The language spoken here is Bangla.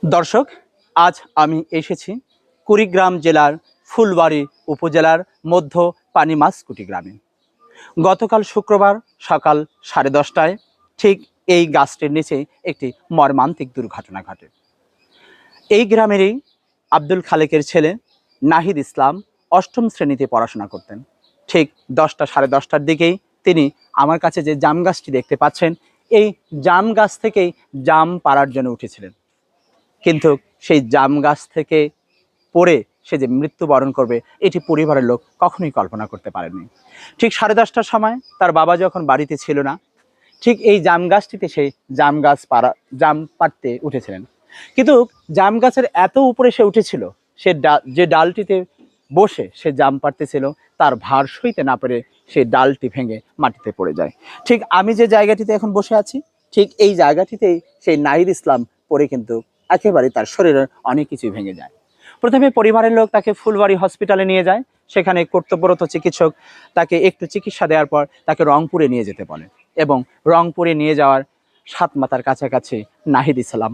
দর্শক, আজ আমি এসেছি কুড়িগ্রাম জেলার ফুলবাড়ী উপজেলার মধ্য পানিমাছকুটি গ্রামে। গতকাল শুক্রবার সকাল 10:30টায় ঠিক এই গাছটির নিচে একটি মর্মান্তিক দুর্ঘটনা ঘটে। এই গ্রামেরই আব্দুল খালেকের ছেলে নাহিদ ইসলাম অষ্টম শ্রেণীতে পড়াশোনা করতেন। ঠিক 10টা 10:30টার দিকেই তিনি আমার কাছে যে জাম গাছটি দেখতে পাচ্ছেন, এই জাম গাছ থেকেই জাম পাড়ার জন্য উঠেছিলেন। কিন্তু সেই জাম গাছ থেকে পড়ে সে যে মৃত্যুবরণ করবে, এটি পরিবারের লোক কখনোই কল্পনা করতে পারেনি। ঠিক 10:30টার সময় তার বাবা যখন বাড়িতে ছিল না, ঠিক এই জাম গাছটিতে সে জাম পাড়তে উঠেছিলেন। কিন্তু জাম গাছের এত উপরে সে উঠেছিল, সে যে ডালটিতে বসে সে জাম পাড়তেছিল, তার ভার সইতে না পেরে সে ডালটি ভেঙে মাটিতে পড়ে যায়। ঠিক আমি যে জায়গাটিতে এখন বসে আছি, ঠিক এই জায়গাটিতেই সেই নাহিদ ইসলাম পড়ে কিন্তু একেবারে তার শরীরের অনেক কিছুই ভেঙে যায়। প্রথমে পরিবারের লোক তাকে ফুলবাড়ী হসপিটালে নিয়ে যায়। সেখানে কর্তব্যরত চিকিৎসক তাকে একটু চিকিৎসা দেওয়ার পর তাকে রংপুরে নিয়ে যেতে বলে, এবং রংপুরে নিয়ে যাওয়ার 7 মাথার কাছাকাছি নাহিদ ইসলাম